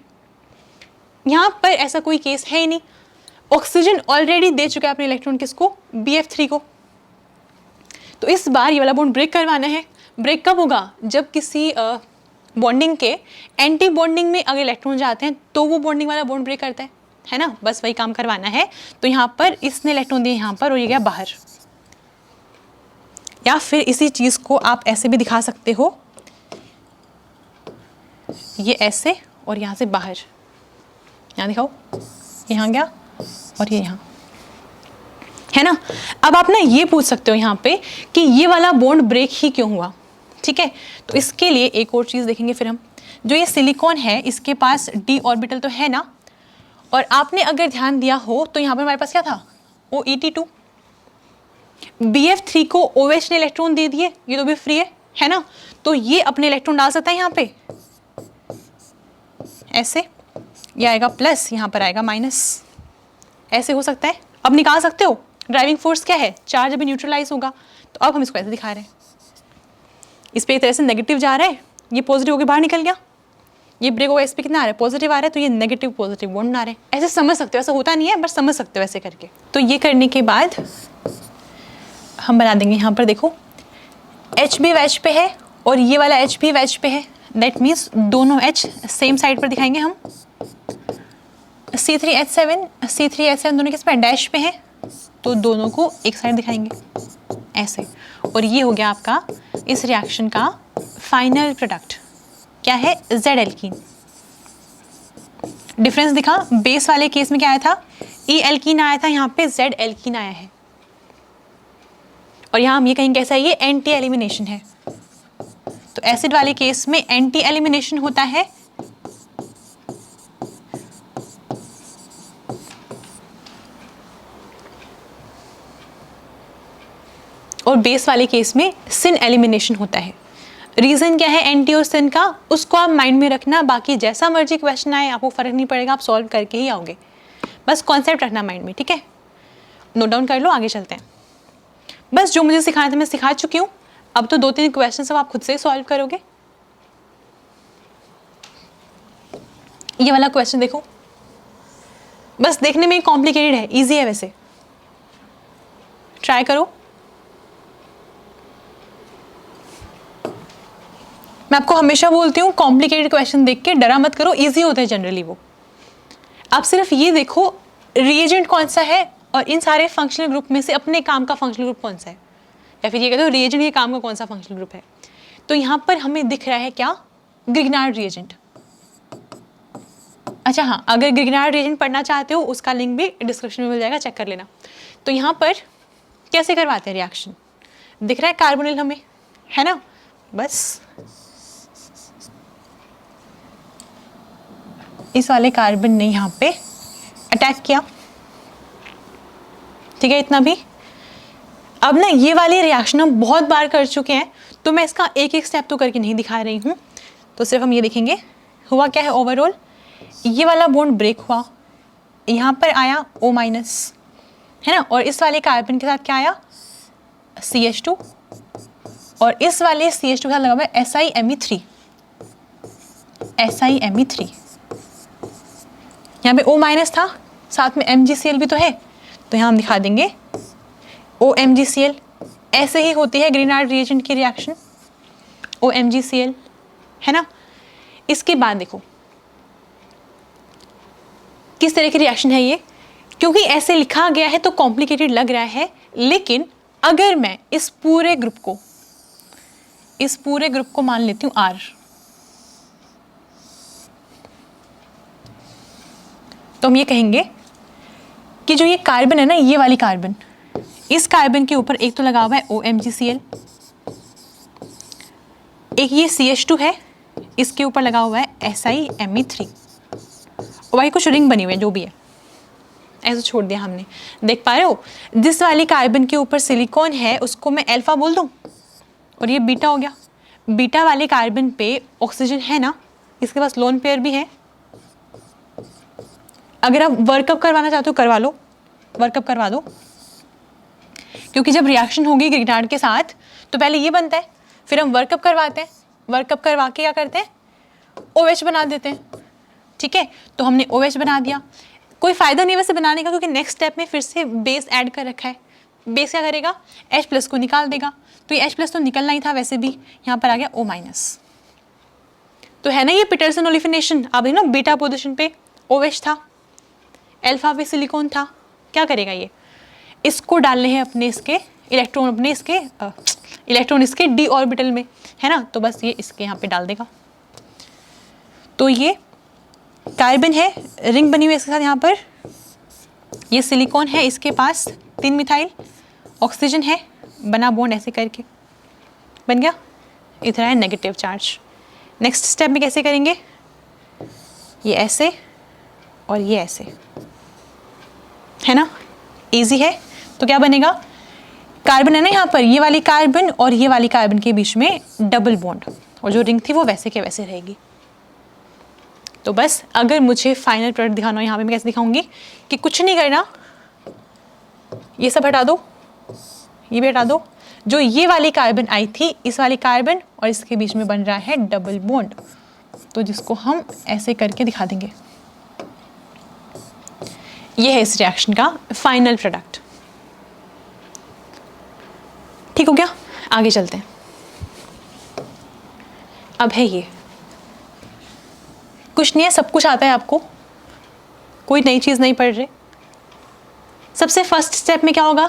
यहाँ पर ऐसा कोई केस है ही नहीं, ऑक्सीजन ऑलरेडी दे चुका है अपने इलेक्ट्रॉन किसको, BF3 को। तो इस बार ये वाला बॉन्ड ब्रेक करवाना है। ब्रेक कब होगा, जब किसी बॉन्डिंग के एंटी बॉन्डिंग में अगर इलेक्ट्रॉन जाते हैं तो वो बॉन्डिंग वाला बॉन्ड ब्रेक करता है ना। बस वही काम करवाना है। तो यहाँ पर इसने इलेक्ट्रॉन दिए यहाँ पर और ये गया बाहर, या फिर इसी चीज़ को आप ऐसे भी दिखा सकते हो, ये ऐसे और यहाँ से बाहर, यहाँ दिखाओ, यहाँ गया और ये यहाँ, है ना। अब आप ना ये पूछ सकते हो यहाँ पे कि ये वाला बॉन्ड ब्रेक ही क्यों हुआ, ठीक है। तो इसके लिए एक और चीज़ देखेंगे फिर हम, जो ये सिलिकॉन है इसके पास d ऑर्बिटल तो है ना, और आपने अगर ध्यान दिया हो तो यहाँ पर हमारे पास क्या था, OET2, BF3 को OH ने इलेक्ट्रॉन दे दिए, ये तो भी फ्री है ना। तो ये अपने इलेक्ट्रॉन डाल सकता है यहाँ पे ऐसे, ये आएगा प्लस, यहाँ पर आएगा माइनस, ऐसे हो सकता है। अब निकाल सकते हो ड्राइविंग फोर्स क्या है, चार्ज अभी न्यूट्रलाइज होगा। तो अब हम इसको ऐसे दिखा रहे हैं, इस पे एक तरह से नेगेटिव जा रहा है, ये पॉजिटिव होकर बाहर निकल गया, ये ब्रेक होगा, इस पे कितना आ रहा है, पॉजिटिव आ रहा है, तो ये नेगेटिव पॉजिटिव बॉन्ड बना रहे हैं। ऐसे समझ सकते हो, ऐसा होता नहीं है बट समझ सकते हो ऐसे करके। तो ये करने के बाद हम बना देंगे, यहाँ पर देखो H भी वेज पे है और ये वाला H भी वेज पे है, दैट मीन्स दोनों H सेम साइड पर दिखाएंगे हम। C3H7 दोनों किस पे, डैश पे है, तो दोनों को एक साइड दिखाएंगे ऐसे। और ये हो गया आपका इस रिएक्शन का फाइनल प्रोडक्ट, क्या है, Z एल्कीन। डिफरेंस दिखा, बेस वाले केस में क्या आया था, E एल्कीन आया था, यहाँ पे Z एल्कीन आया है। और यहाँ हम ये कहेंगे कैसा है, ये एंटी एलिमिनेशन है। तो एसिड वाले केस में एंटी एलिमिनेशन होता है, और बेस वाले केस में सिन एलिमिनेशन होता है। रीज़न क्या है एंटी और सिन का, उसको आप माइंड में रखना, बाकी जैसा मर्जी क्वेश्चन आए आपको फ़र्क नहीं पड़ेगा, आप सॉल्व करके ही आओगे, बस कॉन्सेप्ट रखना माइंड में, ठीक है। नोट डाउन कर लो, आगे चलते हैं। बस जो मुझे सिखाना था मैं सिखा चुकी हूँ, अब तो 2-3 क्वेश्चन सब आप खुद से सॉल्व करोगे। ये वाला क्वेश्चन देखो, बस देखने में कॉम्प्लिकेटेड है, इजी है वैसे, ट्राई करो। मैं आपको हमेशा बोलती हूँ कॉम्प्लिकेटेड क्वेश्चन देख के डरा मत करो, इजी होता है जनरली वो। आप सिर्फ ये देखो रिएजेंट कौन सा है और इन सारे फंक्शनल ग्रुप में से अपने काम का फंक्शनल ग्रुप कौन सा है, या फिर ये कहते हो रिएजेंट के काम का कौन सा फंक्शनल ग्रुप है। तो यहाँ पर हमें दिख रहा है क्या, ग्रिग्नार्ड रिएजेंट। अच्छा हाँ, अगर ग्रिग्नार्ड रिएजेंट पढ़ना चाहते हो उसका लिंक भी डिस्क्रिप्शन में मिल जाएगा, चेक कर लेना। तो यहाँ पर कैसे करवाते हैं रिएक्शन, दिख रहा है कार्बोनिल हमें, है ना। बस इस वाले कार्बन ने यहाँ पे अटैक किया, ठीक है, इतना भी। अब ना ये वाली रिएक्शन हम बहुत बार कर चुके हैं, तो मैं इसका एक एक स्टेप तो करके नहीं दिखा रही हूँ, तो सिर्फ हम ये देखेंगे हुआ क्या है। ओवरऑल ये वाला बॉन्ड ब्रेक हुआ, यहाँ पर आया O-, है ना, और इस वाले कार्बन के साथ क्या आया, CH2, और इस वाले CH2 के साथ लगा हुआ है SiMe3, SiMe3। यहाँ पे O- था, साथ में MgCl भी तो है, तो यहाँ हम दिखा देंगे OMgCl। ऐसे ही होती है ग्रिग्नार्ड रिएजेंट की रिएक्शन, OMgCl, है ना। इसके बाद देखो किस तरह की रिएक्शन है ये, क्योंकि ऐसे लिखा गया है तो कॉम्प्लिकेटेड लग रहा है, लेकिन अगर मैं इस पूरे ग्रुप को मान लेती हूँ R, तो हम ये कहेंगे कि जो ये कार्बन है ना, ये वाली कार्बन, इस कार्बन के ऊपर एक तो लगा हुआ है OMgCl, एक ये CH2 है, इसके ऊपर लगा हुआ है SiMe3, और भाई कुछ रिंग बनी हुई है, जो भी है ऐसे छोड़ दिया हमने। देख पा रहे हो, जिस वाली कार्बन के ऊपर सिलिकॉन है उसको मैं अल्फा बोल दूं और ये बीटा हो गया। बीटा वाले कार्बन पे ऑक्सीजन है ना, इसके पास लोन पेयर भी है। अगर आप वर्कअप करवाना चाहते हो करवा लो, वर्कअप करवा दो, क्योंकि जब रिएक्शन होगी ग्रिग्नार्ड के साथ तो पहले ये बनता है, फिर हम वर्कअप करवाते हैं, वर्कअप करवा के क्या करते हैं, OH बना देते हैं, ठीक है। तो हमने OH बना दिया, कोई फ़ायदा नहीं वैसे बनाने का, क्योंकि नेक्स्ट स्टेप में फिर से बेस ऐड कर रखा है। बेस क्या करेगा, H+ को निकाल देगा, तो ये H+ तो निकलना ही था वैसे भी, यहाँ पर आ गया O-। तो है ना ये पीटरसन ओलिफिनेशन, आप देखना बीटा पोजिशन पे OH था, अल्फा पे सिलिकॉन था, क्या करेगा ये, इसको डालने हैं अपने इसके इलेक्ट्रॉन, अपने इसके इलेक्ट्रॉन इसके d ऑर्बिटल में, है ना, तो बस ये इसके यहाँ पे डाल देगा। तो ये कार्बन है, रिंग बनी हुई है इसके साथ, यहाँ पर ये सिलिकॉन है, इसके पास 3 मिथाइल, ऑक्सीजन है, बना बॉन्ड ऐसे करके बन गया, इधर है नेगेटिव चार्ज। नेक्स्ट स्टेप में कैसे करेंगे, ये ऐसे और ये ऐसे, है ना, इजी है। तो क्या बनेगा, कार्बन है ना यहाँ पर, ये वाली कार्बन और ये वाली कार्बन के बीच में डबल बॉन्ड, और जो रिंग थी वो वैसे के वैसे रहेगी। तो बस अगर मुझे फाइनल प्रोडक्ट दिखाना हो यहाँ पे मैं कैसे दिखाऊंगी कि कुछ नहीं करना, ये सब हटा दो, ये भी हटा दो, जो ये वाली कार्बन आई थी, इस वाली कार्बन और इसके बीच में बन रहा है डबल बॉन्ड, तो जिसको हम ऐसे करके दिखा देंगे। ये है इस रिएक्शन का फाइनल प्रोडक्ट। ठीक हो गया, आगे चलते हैं। अब है ये, कुछ नहीं है, सब कुछ आता है आपको, कोई नई चीज़ नहीं पढ़ रहे। सबसे फर्स्ट स्टेप में क्या होगा,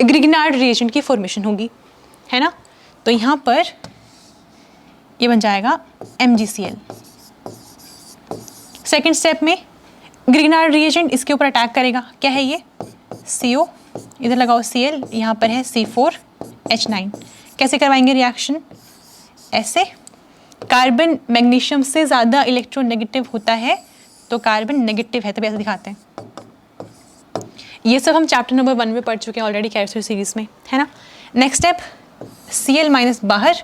ग्रिग्नार्ड रिएजेंट की फॉर्मेशन होगी, है ना। तो यहाँ पर ये बन जाएगा MgCl। सेकेंड स्टेप में ग्रिग्नार्ड रिएजेंट इसके ऊपर अटैक करेगा, क्या है ये, CO, इधर लगाओ Cl, यहाँ पर है C4H9। कैसे करवाएंगे रिएक्शन, ऐसे, कार्बन मैग्नीशियम से ज़्यादा इलेक्ट्रोनेगेटिव होता है, तो कार्बन नेगेटिव है, तभी ऐसे दिखाते हैं। ये सब हम चैप्टर नंबर 1 में पढ़ चुके हैं ऑलरेडी कैरेक्टर सीरीज में, है ना। नेक्स्ट स्टेप Cl माइनस बाहर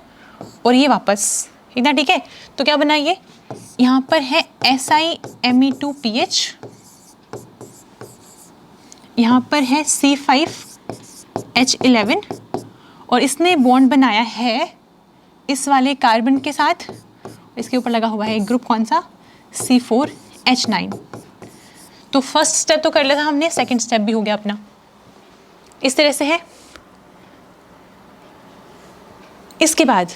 और ये वापस, इतना ठीक है। तो क्या बना ये, यहाँ पर है SiMe2PH, यहाँ पर है C5H11 और इसने बॉन्ड बनाया है इस वाले कार्बन के साथ, इसके ऊपर लगा हुआ है एक ग्रुप, कौन सा, C4H9। तो फर्स्ट स्टेप तो कर लिया था हमने, सेकंड स्टेप भी हो गया अपना, इस तरह से है। इसके बाद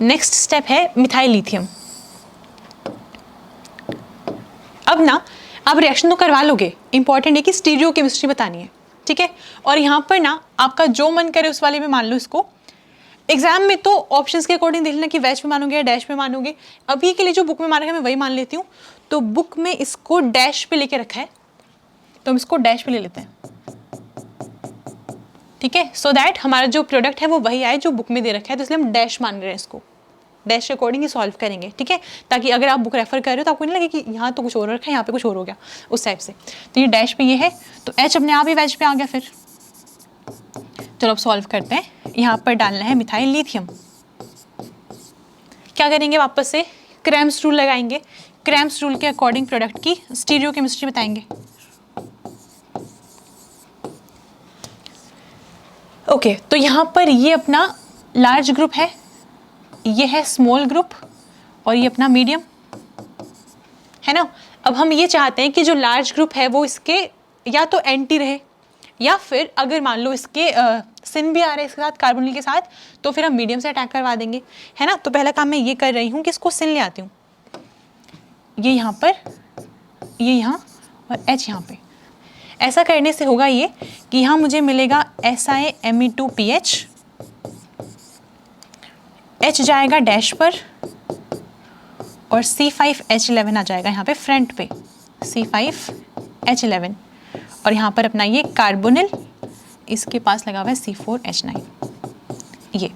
नेक्स्ट स्टेप है मिथाइल लिथियम। अब ना आप रिएक्शन तो करवा लोगे, इंपॉर्टेंट है कि स्टीरियो केमिस्ट्री बतानी है, ठीक है। और यहाँ पर ना आपका जो मन करे उस वाले में मान लो इसको। एग्जाम में तो ऑप्शंस के अकॉर्डिंग देख लेना कि वैच में मानोगे या डैश में मानोगे। अभी के लिए जो बुक में मान रखा है मैं वही मान लेती हूँ। तो बुक में इसको डैश पे लेके रखा है, तो हम इसको डैश पे ले लेते हैं, ठीक है। सो दैट हमारा जो प्रोडक्ट है वो वही आए जो बुक में दे रखा है, तो इसलिए हम डैश मान रहे हैं इसको, डैश के अकॉर्डिंग ही सॉल्व करेंगे, ठीक है। ताकि अगर आप बुक रेफर कर रहे हो तो आपको नहीं लगे कि यहाँ तो कुछ और रखा है, यहाँ पे कुछ और हो गया, उस टाइप से। तो ये डैश पे ये है, तो H अपने आप ही वैच पे आ गया। फिर चलो अब सॉल्व करते हैं। यहाँ पर डालना है मिथाइल लिथियम। क्या करेंगे, वापस से क्रैम्स रूल लगाएंगे। क्रैम्स रूल के अकॉर्डिंग प्रोडक्ट की स्टीरियो केमिस्ट्री बताएंगे। ओके, तो यहाँ पर ये अपना लार्ज ग्रुप है, ये है स्मॉल ग्रुप और ये अपना मीडियम, है ना। अब हम ये चाहते हैं कि जो लार्ज ग्रुप है वो इसके या तो एंटी रहे, या फिर अगर मान लो इसके सिन भी आ रहा है इसके साथ, कार्बोनिल के साथ, तो फिर हम मीडियम से अटैक करवा देंगे, है ना। तो पहला काम मैं ये कर रही हूँ कि इसको सिन ले आती हूँ, ये यहाँ पर, ये यहाँ और H यहाँ पे। ऐसा करने से होगा ये कि यहाँ मुझे मिलेगा SiMe2PH, H जाएगा डैश पर और C5H11 आ जाएगा यहाँ पे फ्रंट पे, C5H11, और यहाँ पर अपना ये कार्बोनिल, इसके पास लगा हुआ है C4H9। ये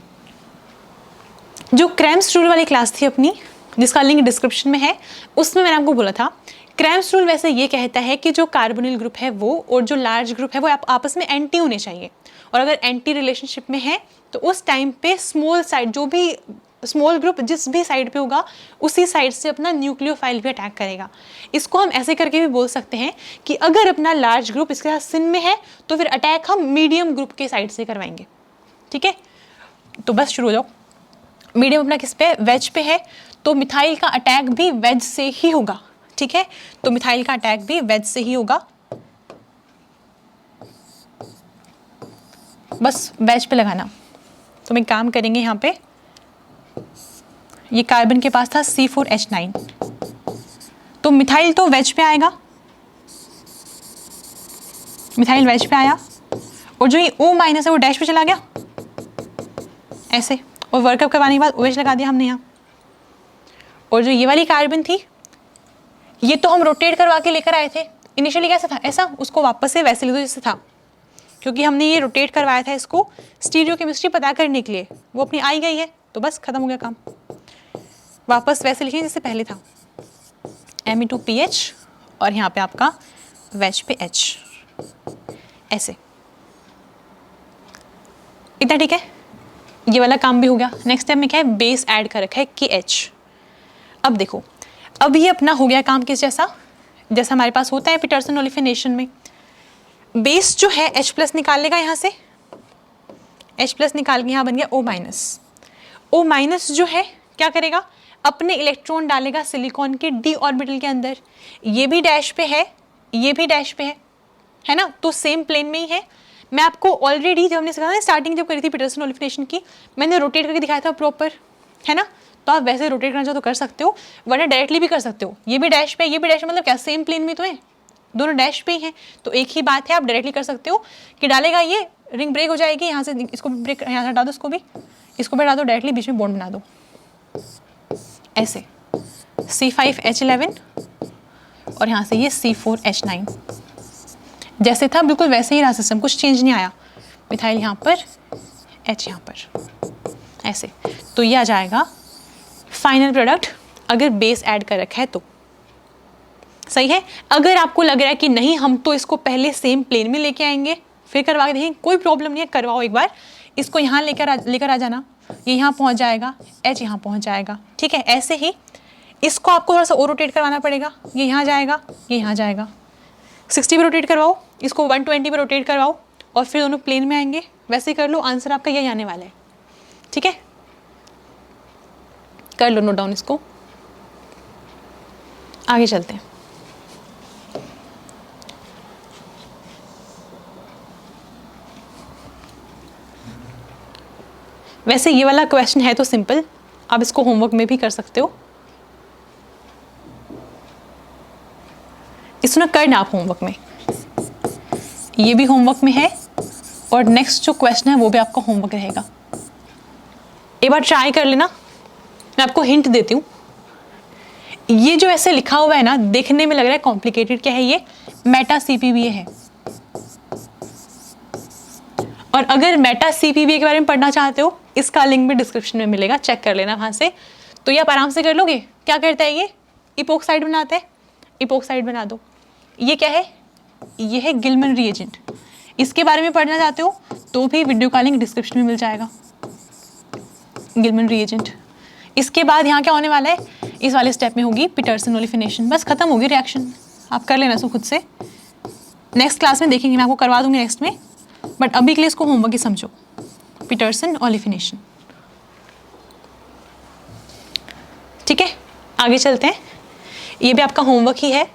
जो क्रैम्स रूल वाली क्लास थी अपनी, जिसका लिंक डिस्क्रिप्शन में है, उसमें मैंने आपको बोला था क्रैम्स रूल वैसे ये कहता है कि जो कार्बोनिल ग्रुप है वो और जो लार्ज ग्रुप है वो आपस में एंटी होने चाहिए, और अगर एंटी रिलेशनशिप में है तो उस टाइम पे स्मॉल साइड, जो भी स्मॉल ग्रुप जिस भी साइड पे होगा उसी साइड से अपना न्यूक्लियोफाइल भी अटैक करेगा। इसको हम ऐसे करके भी बोल सकते हैं कि अगर अपना लार्ज ग्रुप इसके साथ सिन में है तो फिर अटैक हम मीडियम ग्रुप के साइड से करवाएंगे, ठीक है। तो बस शुरू हो जाओ। मीडियम अपना किस पे, वेज पे है, तो मिथाइल का अटैक भी वेज से ही होगा, ठीक है। तो मिथाइल का अटैक भी वेज से ही होगा, बस वेज पे लगाना। तो हम एक काम करेंगे, यहाँ पे ये कार्बन के पास था C4H9, तो मिथाइल तो वेज पे आएगा, मिथाइल वेज पे आया, और जो ये O- है वो डैश पे चला गया ऐसे, और वर्कअप करवाने के बाद OH लगा दिया हमने यहाँ। और जो ये वाली कार्बन थी ये तो हम रोटेट करवा के लेकर आए थे, इनिशियली कैसा था ऐसा, उसको वापस से वैसे ले दो जैसे था, क्योंकि हमने ये रोटेट करवाया था इसको स्टीरियो केमिस्ट्री पता करने के लिए, वो अपनी आई गई है, तो बस खत्म हो गया काम। वापस वैसे लिखिए जैसे पहले था, Me2PH और यहाँ पे आपका वेज पे H, ऐसे, इतना ठीक है। ये वाला काम भी हो गया। नेक्स्ट स्टेप में क्या है, बेस ऐड कर रखा है KH। अब देखो, अब ये अपना हो गया काम किस जैसा, जैसा हमारे पास होता है पीटरसन ओलिफिनेशन में। बेस जो है H+ निकाल लेगा यहाँ से, H+ निकाल के यहाँ बन गया O-। O- जो है क्या करेगा, अपने इलेक्ट्रॉन डालेगा सिलिकॉन के d ऑर्बिटल के अंदर। ये भी डैश पे है, ये भी डैश पे है ना, तो सेम प्लेन में ही है। मैं आपको ऑलरेडी जब हमने सिखाया स्टार्टिंग जब करी थी पीटरसन ओलिफिनेशन की, मैंने रोटेट करके दिखाया था प्रॉपर, है ना। तो आप वैसे रोटेट करना चाहो तो कर सकते हो, वरना डायरेक्टली भी कर सकते हो। ये भी डैश पे है, ये भी डैश, मतलब क्या सेम प्लेन में तो है, दोनों डैश पे ही हैं, तो एक ही बात है। आप डायरेक्टली कर सकते हो कि डालेगा ये, रिंग ब्रेक हो जाएगी, यहाँ से इसको ब्रेक, यहाँ से हटा दो, इसको भी हटा दो, डायरेक्टली बीच में बॉन्ड बना दो ऐसे, C5H11 और यहाँ से ये C4H9, जैसे था बिल्कुल वैसे ही रहा सिस्टम, कुछ चेंज नहीं आया। मिथाइल यहाँ पर, H यहाँ पर, ऐसे। तो ये आ जाएगा फाइनल प्रोडक्ट अगर बेस ऐड कर रखा है तो। सही है। अगर आपको लग रहा है कि नहीं हम तो इसको पहले सेम प्लेन में लेके आएंगे फिर करवा के देखेंगे, कोई प्रॉब्लम नहीं है, करवाओ एक बार। इसको यहाँ लेकर आ जाना, ये यहाँ पहुँच जाएगा, एच यहाँ पहुँच जाएगा, ठीक है। ऐसे ही इसको आपको थोड़ा सा और रोटेट करवाना पड़ेगा, ये यहाँ जाएगा, ये यहाँ जाएगा। 60 पे रोटेट करवाओ, इसको 120 पे रोटेट करवाओ और फिर दोनों प्लेन में आएंगे। वैसे ही कर लो, आंसर आपका यही आने वाला है, ठीक है। कर लो नोट डाउन इसको, आगे चलते हैं। वैसे ये वाला क्वेश्चन है तो सिंपल, आप इसको होमवर्क में भी कर सकते हो, इसको ना करना आप होमवर्क में, ये भी होमवर्क में है और नेक्स्ट जो क्वेश्चन है वो भी आपका होमवर्क रहेगा। एक बार ट्राई कर लेना। मैं आपको हिंट देती हूँ, ये जो ऐसे लिखा हुआ है ना, देखने में लग रहा है कॉम्प्लिकेटेड, क्या है ये? मेटा CPVA है। और अगर मेटा CPVA के बारे में पढ़ना चाहते हो, इसका लिंक भी डिस्क्रिप्शन में मिलेगा, चेक कर लेना वहाँ से, तो ये आप आराम से कर लोगे। क्या करता है ये? इपोक्साइड बनाता है, इपोक्साइड बना दो। ये क्या है? ये है गिलमन रिएजेंट। इसके बारे में पढ़ना चाहते हो तो भी वीडियो का लिंक डिस्क्रिप्शन में मिल जाएगा, गिलमन रिएजेंट। इसके बाद यहाँ क्या होने वाला है? इस वाले स्टेप में होगी पीटरसन ओलिफिनेशन, बस खत्म होगी रिएक्शन। आप कर लेना इसको खुद से, नेक्स्ट क्लास में देखेंगे, मैं आपको करवा दूंगी नेक्स्ट में, बट अभी के लिए इसको होमवर्क ही समझो, पीटरसन ओलिफिनेशन, ठीक है। आगे चलते हैं, ये भी आपका होमवर्क ही है।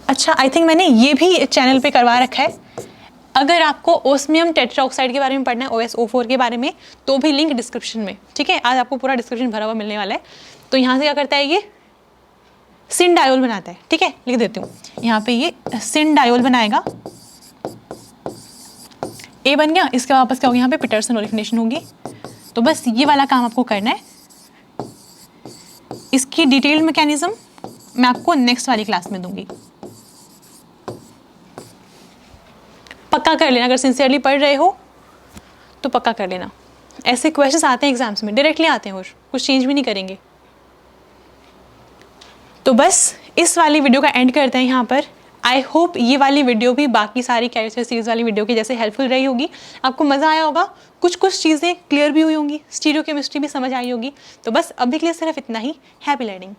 अच्छा, आई थिंक मैंने ये भी चैनल पे करवा रखा है। अगर आपको ओस्मियम टेट्राऑक्साइड के बारे में पढ़ना है, OSO4 के बारे में, तो भी लिंक डिस्क्रिप्शन में, ठीक है। आज आपको पूरा डिस्क्रिप्शन भरा हुआ मिलने वाला है। तो यहाँ से क्या करता है ये? सिंडायोल बनाता है, ठीक है। लिख देती हूँ यहाँ पे, ये सिंडायोल बनाएगा, ए बन गया। इसके वापस क्या होगी? यहाँ पे पीटरसन ओलिफिनेशन होगी। तो बस ये वाला काम आपको करना है। इसकी डिटेल मैकेनिज्म मैं आपको नेक्स्ट वाली क्लास में दूंगी, पक्का कर लेना। अगर सिंसियरली पढ़ रहे हो तो पक्का कर लेना। ऐसे क्वेश्चंस आते हैं एग्जाम्स में, डायरेक्टली आते हैं और कुछ चेंज भी नहीं करेंगे। तो बस इस वाली वीडियो का एंड करते हैं यहाँ पर। आई होप ये वाली वीडियो भी बाकी सारी कैरेक्टर सीरीज वाली वीडियो की जैसे हेल्पफुल रही होगी, आपको मज़ा आया होगा, कुछ चीज़ें क्लियर भी हुई होंगी, स्टीरियोकेमिस्ट्री भी समझ आई होगी। तो बस अभी के लिए सिर्फ इतना ही। Happy learning.